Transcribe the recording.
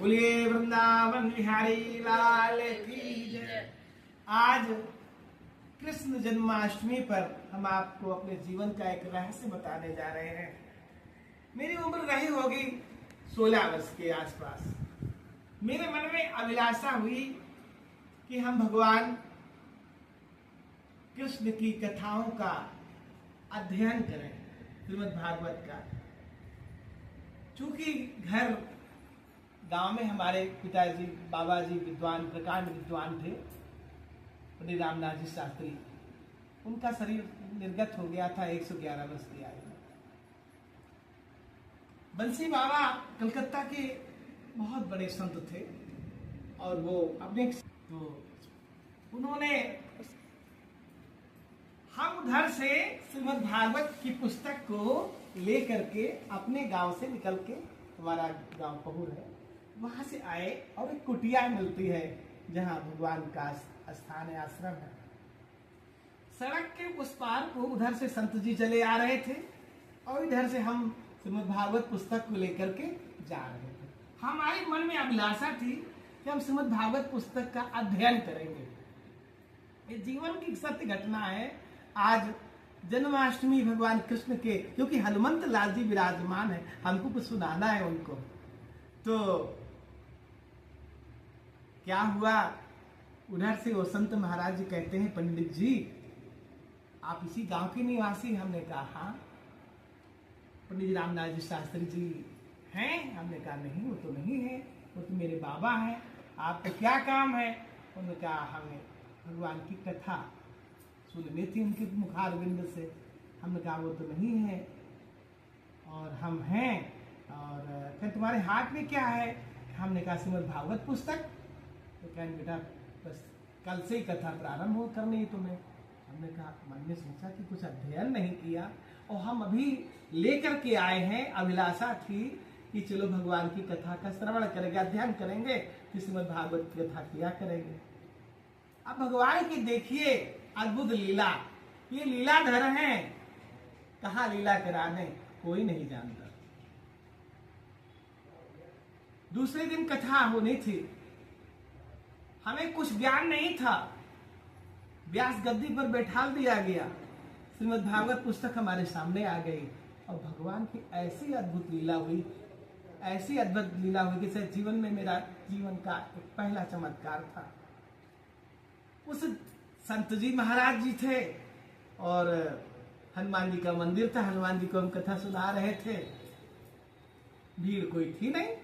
बोलिए वृंदावन बिहारी लाल की जय। आज कृष्ण जन्माष्टमी पर हम आपको अपने जीवन का एक रहस्य बताने जा रहे हैं। मेरी उम्र रही होगी 16 वर्ष के आसपास। मेरे मन में अभिलाषा हुई कि हम भगवान कृष्ण की कथाओं का अध्ययन करें, श्रीमद् भागवत का। चूंकि घर गांव में हमारे पिताजी बाबा जी विद्वान, प्रकांड विद्वान थे, पंडित रामनाथ जी शास्त्री। उनका शरीर निर्गत हो गया था 111 वर्ष की आयु में। बंसी बाबा कलकत्ता के बहुत बड़े संत थे और वो अपने तो उन्होंने हम उधर से श्रीमद् भागवत की पुस्तक को लेकर के अपने गांव से निकल के, हमारा गांव पहुर है, वहां से आए और एक कुटिया मिलती है जहां भगवान का स्थान है, आश्रम है। सड़क के उस पार वो उधर से संत जी चले आ रहे थे और इधर से हम श्रीमद् भागवत पुस्तक को लेकर के जा रहे थे। हमारे मन में अभिलाषा थी कि हम श्रीमद् भागवत पुस्तक का अध्ययन करेंगे। ये जीवन की सत्य घटना है। आज जन्माष्टमी भगवान कृष्ण के, क्योंकि हनुमंत लाल जी विराजमान है, हमको कुछ सुनाना है उनको। तो क्या हुआ, उधर से वो संत महाराज जी कहते हैं, पंडित जी आप इसी गांव के निवासी? हमने कहा हाँ। पंडित रामनाथ जी शास्त्री जी हैं? हमने कहा नहीं, वो तो नहीं है, वो तो मेरे बाबा हैं। आपको क्या काम है? उन्होंने कहा हमें भगवान की कथा सुननी थी उनके मुखारविंद से। हमने कहा वो तो नहीं है और हम हैं। और फिर तुम्हारे हाथ में क्या है? हमने कहा श्रीमद् भागवत पुस्तक। तो कहें बेटा बस कल से ही कथा प्रारंभ हो करनी है तुम्हें। हमने कहा, मन में सोचा कि कुछ अध्ययन नहीं किया और हम अभी लेकर के आए हैं। अभिलाषा थी कि चलो भगवान की कथा का श्रवण करेंगे, अध्ययन करेंगे, फिर श्रीमद् भागवत की कथा किया करेंगे। अब भगवान की देखिए अद्भुत लीला, ये लीलाधर हैं, कहाँ लीला कराने कोई नहीं जानता। दूसरे दिन कथा होनी थी, हमें कुछ ज्ञान नहीं था। व्यास गद्दी पर बैठा दिया गया, श्रीमद् भागवत पुस्तक हमारे सामने आ गई और भगवान की ऐसी अद्भुत लीला हुई, ऐसी अद्भुत लीला हुई कि शायद जीवन में मेरा जीवन का एक पहला चमत्कार था। उस संत जी महाराज जी थे और हनुमान जी का मंदिर था, हनुमान जी को हम कथा सुना रहे थे। भीड़ कोई थी नहीं,